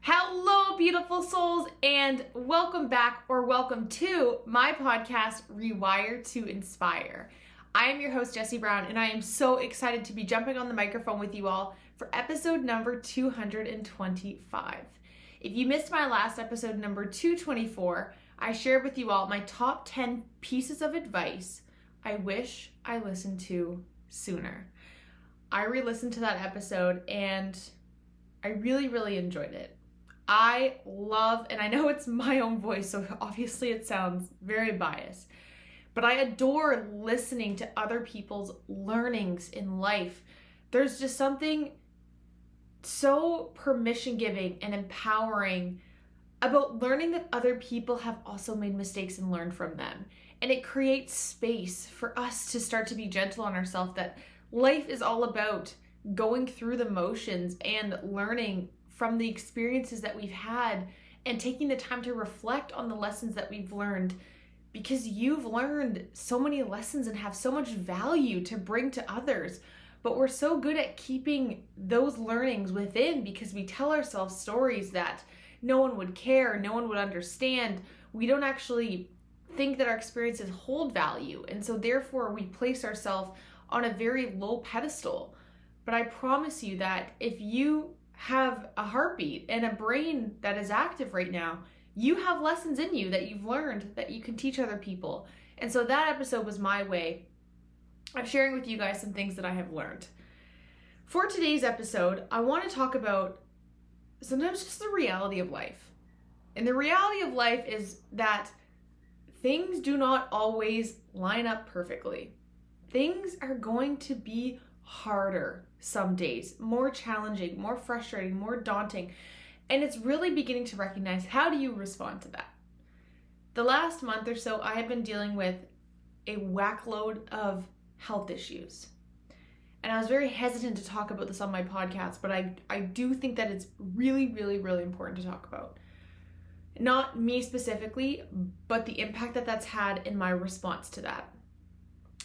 Hello, beautiful souls, and welcome back or welcome to my podcast, Rewire to Inspire. I am your host, Jessie Brown, and I am so excited to be jumping on the microphone with you all for episode number 225. If you missed my last episode, number 224, I shared with you all my top 10 pieces of advice I wish I listened to sooner. I re-listened to that episode and I really enjoyed it. I love, and I know it's my own voice, so obviously it sounds very biased, but I adore listening to other people's learnings in life. There's just something so permission-giving and empowering about learning that other people have also made mistakes and learned from them. And it creates space for us to start to be gentle on ourselves, that life is all about going through the motions and learning from the experiences that we've had and taking the time to reflect on the lessons that we've learned, because you've learned so many lessons and have so much value to bring to others. But we're so good at keeping those learnings within because we tell ourselves stories that no one would care, no one would understand. We don't actually think that our experiences hold value, and so therefore we place ourselves on a very low pedestal. But I promise you that if you have a heartbeat and a brain that is active right now, you have lessons in you that you've learned that you can teach other people. And so that episode was my way of sharing with you guys some things that I have learned. For today's episode, I want to talk about sometimes just the reality of life. And the reality of life is that things do not always line up perfectly. Things are going to be harder some days, more challenging, more frustrating, more daunting. And it's really beginning to recognize, how do you respond to that? The last month or so, I have been dealing with a whackload of health issues. And I was very hesitant to talk about this on my podcast, but I do think that it's really important to talk about. Not me specifically, but the impact that that's had in my response to that.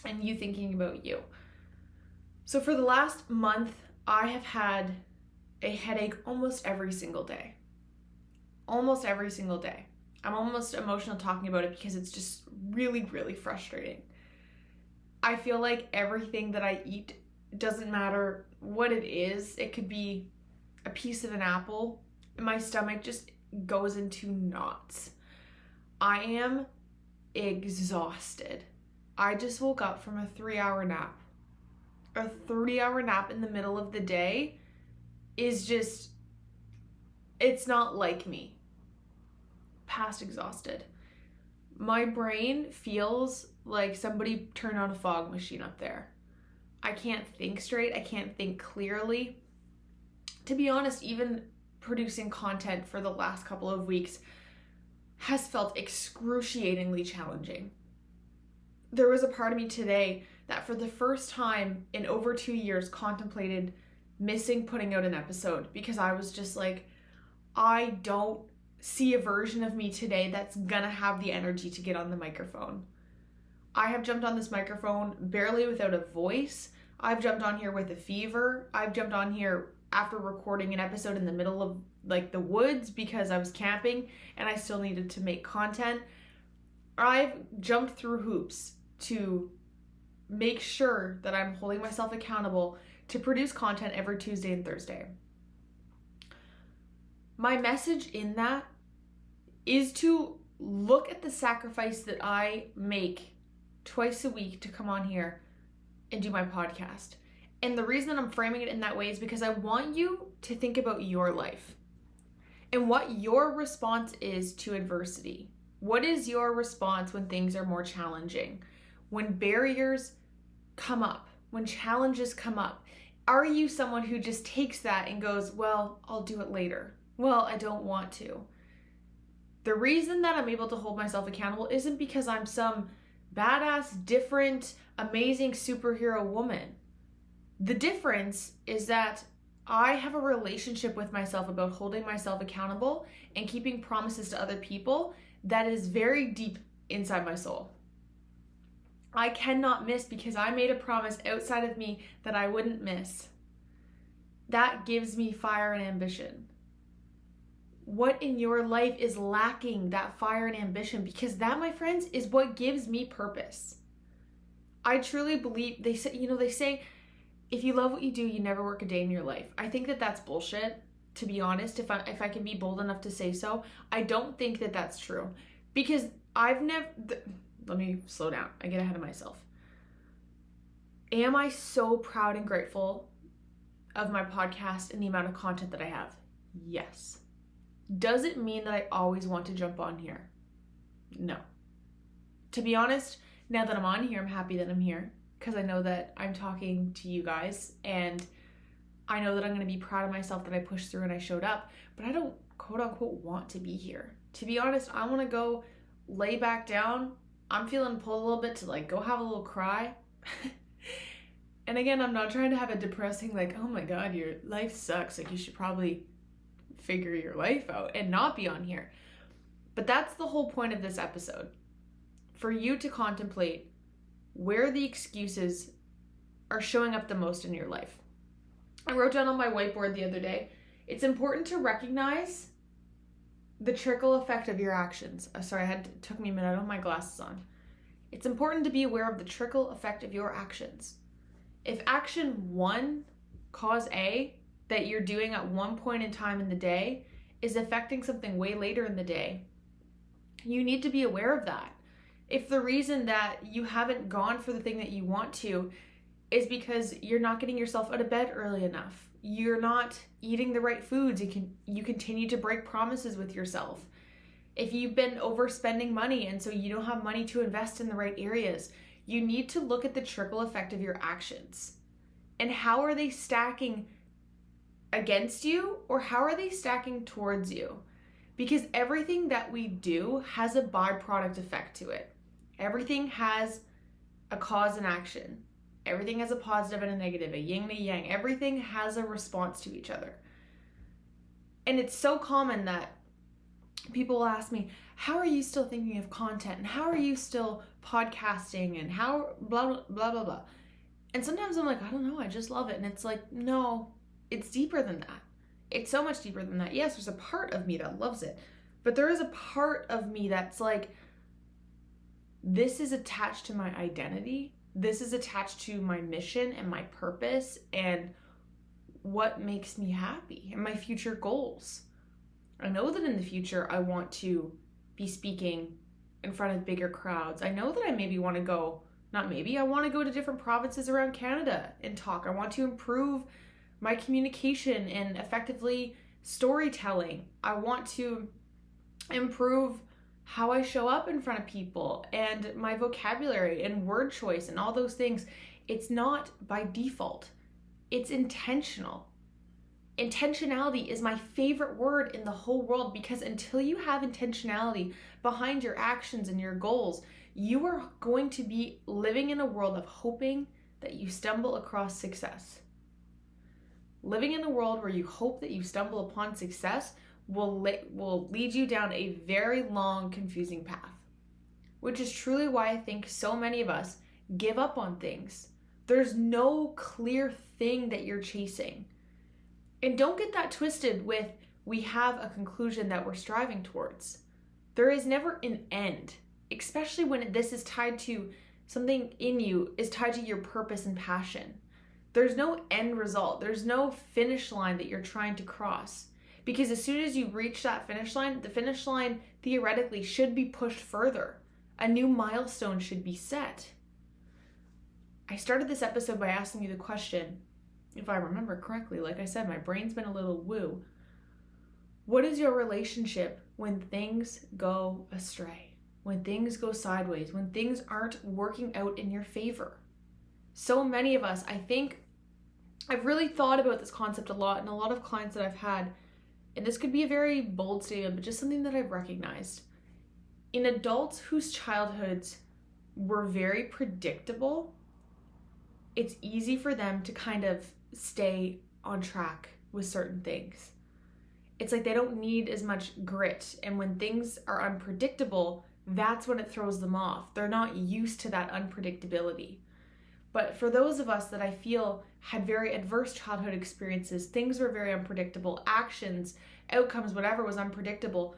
And you thinking about you. So for the last month, I have had a headache almost every single day. Almost every single day. I'm almost emotional talking about it because it's just really frustrating. I feel like everything that I eat, doesn't matter what it is, it could be a piece of an apple, my stomach just goes into knots. I am exhausted. I just woke up from a 3-hour nap. A 3-hour nap in the middle of the day is just, it's not like me. Past exhausted. My brain feels like somebody turned on a fog machine up there. I can't think straight. I can't think clearly. To be honest, even producing content for the last couple of weeks has felt excruciatingly challenging. There was a part of me today that for the first time in over 2 years contemplated missing putting out an episode, because I was just like, I don't see a version of me today that's gonna have the energy to get on the microphone. I have jumped on this microphone barely without a voice. I've jumped on here with a fever. I've jumped on here after recording an episode in the middle of the woods because I was camping and I still needed to make content. I've jumped through hoops to make sure that I'm holding myself accountable to produce content every Tuesday and Thursday. My message in that is to look at the sacrifice that I make twice a week to come on here and do my podcast. And the reason I'm framing it in that way is because I want you to think about your life and what your response is to adversity. What is your response when things are more challenging? When barriers come up, when challenges come up, are you someone who just takes that and goes, well, I'll do it later. Well, I don't want to. The reason that I'm able to hold myself accountable isn't because I'm some badass, different, amazing superhero woman. The difference is that I have a relationship with myself about holding myself accountable and keeping promises to other people that is very deep inside my soul. I cannot miss because I made a promise outside of me that I wouldn't miss. That gives me fire and ambition. what in your life is lacking that fire and ambition, because that, my friends, is what gives me purpose. I truly believe, they say, if you love what you do, you never work a day in your life. I think that that's bullshit, to be honest, if I can be bold enough to say so. I don't think that that's true, because let me slow down. I get ahead of myself. Am I so proud and grateful of my podcast and the amount of content that I have? Yes. Does it mean that I always want to jump on here? No. To be honest, now that I'm on here, I'm happy that I'm here, because I know that I'm talking to you guys, and I know that I'm going to be proud of myself that I pushed through and I showed up, but I don't quote unquote want to be here. To be honest, I want to go lay back down. I'm feeling pulled a little bit to like go have a little cry. And again, I'm not trying to have a depressing like, oh my God, your life sucks, like you should probably figure your life out and not be on here. But that's the whole point of this episode. For you to contemplate where the excuses are showing up the most in your life. I wrote down on my whiteboard the other day, it's important to recognize the trickle effect of your actions. Sorry, it took me a minute, I don't have my glasses on. It's important to be aware of the trickle effect of your actions. If action 1, cause A, that you're doing at one point in time in the day is affecting something way later in the day, you need to be aware of that. If the reason that you haven't gone for the thing that you want to is because you're not getting yourself out of bed early enough, you're not eating the right foods, you continue to break promises with yourself. If you've been overspending money and so you don't have money to invest in the right areas, you need to look at the trickle effect of your actions. And how are they stacking against you, or how are they stacking towards you? Because everything that we do has a byproduct effect to it. Everything has a cause and action. Everything has a positive and a negative, a yin and a yang. Everything has a response to each other. And it's so common that people will ask me, how are you still thinking of content? And how are you still podcasting? And how blah, blah, blah, blah. And sometimes I'm like, I don't know, I just love it. And it's like, no, it's deeper than that. It's so much deeper than that. Yes, there's a part of me that loves it. But there is a part of me that's like, this is attached to my identity. This is attached to my mission and my purpose and what makes me happy and my future goals. I know that in the future I want to be speaking in front of bigger crowds. I know that I maybe want to go, I want to go to different provinces around Canada and talk. I want to improve my communication and effectively storytelling. I want to improve how I show up in front of people and my vocabulary and word choice and all those things. It's not by default. It's intentional. Intentionality is my favorite word in the whole world, because until you have intentionality behind your actions and your goals, you are going to be living in a world of hoping that you stumble across success. Living in a world where you hope that you stumble upon success will lead you down a very long, confusing path, which is truly why I think so many of us give up on things. There's no clear thing that you're chasing. And don't get that twisted with, we have a conclusion that we're striving towards. There is never an end, especially when this is tied to something in you, is tied to your purpose and passion. There's no end result. There's no finish line that you're trying to cross. Because as soon as you reach that finish line, the finish line theoretically should be pushed further. A new milestone should be set. I started this episode by asking you the question, if I remember correctly, like I said, my brain's been a little woo. What is your relationship when things go astray? When things go sideways? When things aren't working out in your favor? So many of us, I think, I've really thought about this concept a lot, and a lot of clients that I've had, and this could be a very bold statement, but just something that I've recognized. In adults whose childhoods were very predictable, it's easy for them to kind of stay on track with certain things. It's like they don't need as much grit, and when things are unpredictable, that's when it throws them off. They're not used to that unpredictability. But for those of us that I feel had very adverse childhood experiences, things were very unpredictable, actions, outcomes, whatever was unpredictable,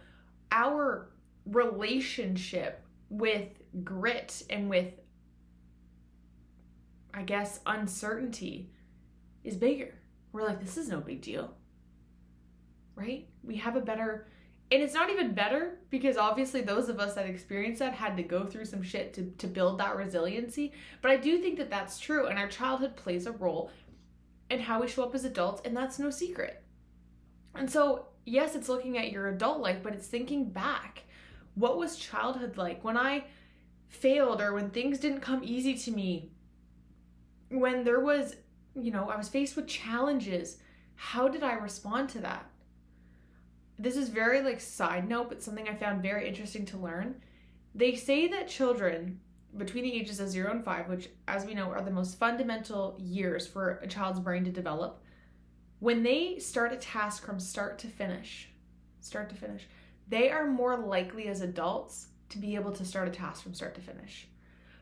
our relationship with grit and with, I guess, uncertainty is bigger. We're like, this is no big deal, right? We have a better, and it's not even better because obviously those of us that experienced that had to go through some shit to build that resiliency. But I do think that that's true, and our childhood plays a role in how we show up as adults, and that's no secret. And so, yes, it's looking at your adult life, but it's thinking back. What was childhood like? When I failed or when things didn't come easy to me, when there was, I was faced with challenges, how did I respond to that? This is very side note, but something I found very interesting to learn. They say that children between the ages of 0 and 5, which as we know are the most fundamental years for a child's brain to develop, when they start a task from start to finish, they are more likely as adults to be able to start a task from start to finish.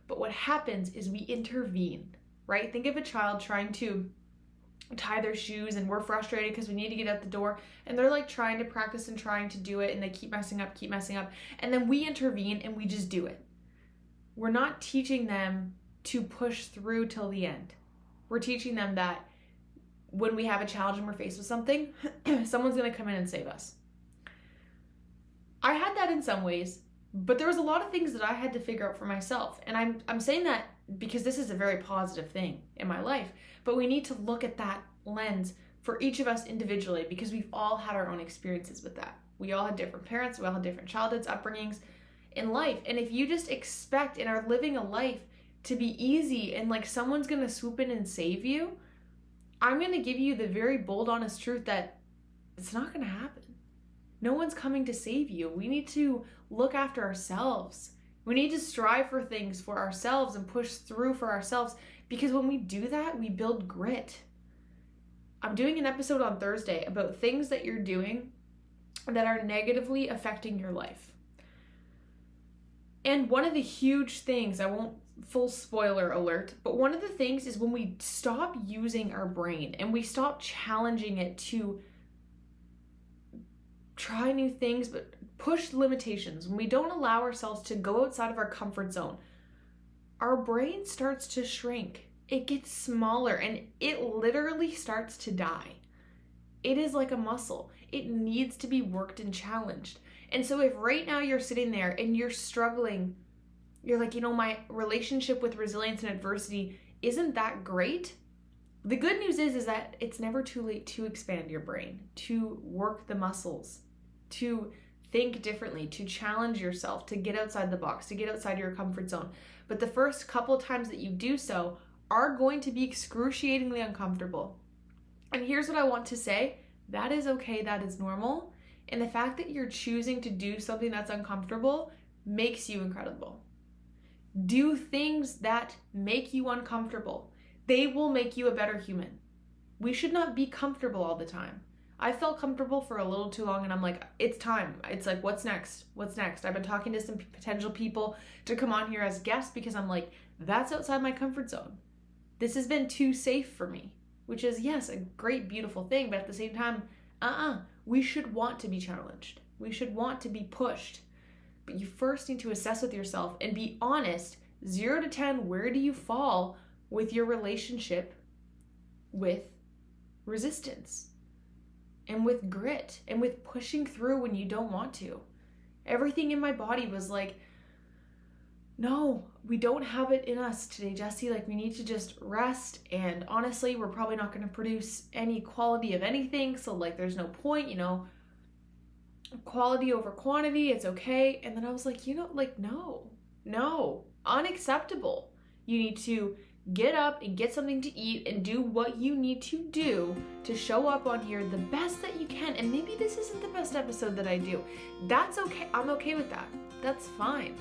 But what happens is we intervene, right? Think of a child trying to tie their shoes and we're frustrated because we need to get out the door and they're trying to practice and trying to do it and they keep messing up. And then we intervene and we just do it. We're not teaching them to push through till the end. We're teaching them that when we have a challenge and we're faced with something, someone's going to come in and save us. I had that in some ways, but there was a lot of things that I had to figure out for myself. And I'm saying that because this is a very positive thing in my life, but we need to look at that lens for each of us individually because we've all had our own experiences with that. We all had different parents, we all had different childhoods, upbringings in life. And if you just expect and are living a life to be easy and someone's going to swoop in and save you, I'm going to give you the very bold, honest truth that it's not going to happen. No one's coming to save you. We need to look after ourselves. We need to strive for things for ourselves and push through for ourselves because when we do that, we build grit. I'm doing an episode on Thursday about things that you're doing that are negatively affecting your life. And one of the huge things, I won't full spoiler alert, but one of the things is when we stop using our brain and we stop challenging it to try new things, but push limitations, when we don't allow ourselves to go outside of our comfort zone, our brain starts to shrink. It gets smaller and it literally starts to die. It is like a muscle. It needs to be worked and challenged. And so if right now you're sitting there and you're struggling, you're like, my relationship with resilience and adversity isn't that great. The good news is that it's never too late to expand your brain, to work the muscles, to think differently, to challenge yourself, to get outside the box, to get outside your comfort zone. But the first couple times that you do so are going to be excruciatingly uncomfortable. And here's what I want to say. That is okay. That is normal. And the fact that you're choosing to do something that's uncomfortable makes you incredible. Do things that make you uncomfortable. They will make you a better human. We should not be comfortable all the time. I felt comfortable for a little too long and I'm like, it's time. It's like, what's next? What's next? I've been talking to some potential people to come on here as guests because I'm like, that's outside my comfort zone. This has been too safe for me, which is, yes, a great, beautiful thing. But at the same time, we should want to be challenged. We should want to be pushed. But you first need to assess with yourself and be honest, 0 to 10, where do you fall with your relationship with resistance and with grit and with pushing through when you don't want to? Everything in my body was like, no, we don't have it in us today, Jessie. We need to just rest. And honestly, we're probably not going to produce any quality of anything. So there's no point, quality over quantity. It's okay. And then I was like, no, unacceptable. You need to get up and get something to eat and do what you need to do to show up on here the best that you can. And maybe this isn't the best episode that I do. That's okay. I'm okay with that. That's fine.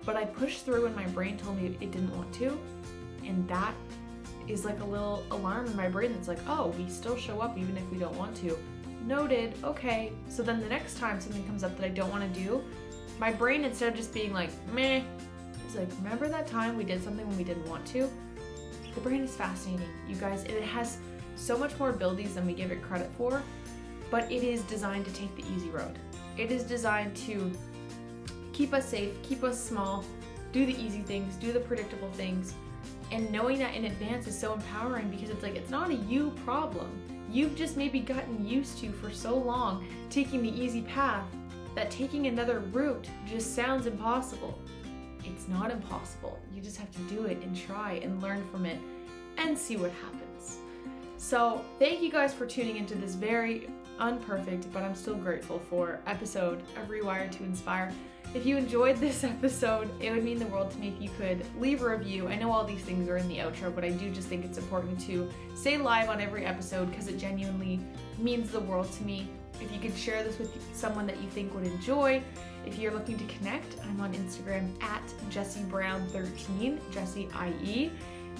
But I pushed through and my brain told me it didn't want to. And that is like a little alarm in my brain that's like, oh, we still show up even if we don't want to. Noted. Okay. So then the next time something comes up that I don't want to do, my brain, instead of just being like, meh, She's like, remember that time we did something when we didn't want to? The brain is fascinating, you guys. It has so much more abilities than we give it credit for, but it is designed to take the easy road. It is designed to keep us safe, keep us small, do the easy things, do the predictable things. And knowing that in advance is so empowering because it's like, it's not a you problem. You've just maybe gotten used to for so long taking the easy path that taking another route just sounds impossible. It's not impossible. You just have to do it and try and learn from it and see what happens. So thank you guys for tuning into this very unperfect, but I'm still grateful for episode of Rewire to Inspire. If you enjoyed this episode, it would mean the world to me if you could leave a review. I know all these things are in the outro, but I do just think it's important to stay live on every episode because it genuinely means the world to me. If you could share this with someone that you think would enjoy. If you're looking to connect, I'm on Instagram at JessieBrown13, Jessie IE,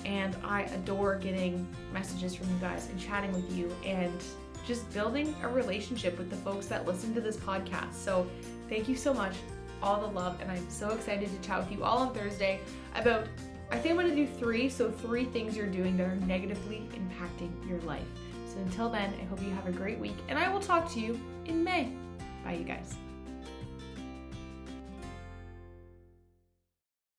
and I adore getting messages from you guys and chatting with you and just building a relationship with the folks that listen to this podcast. So thank you so much. All the love, and I'm so excited to chat with you all on Thursday about, I think I'm going to do 3 things you're doing that are negatively impacting your life. So until then, I hope you have a great week, and I will talk to you in May. Bye, you guys.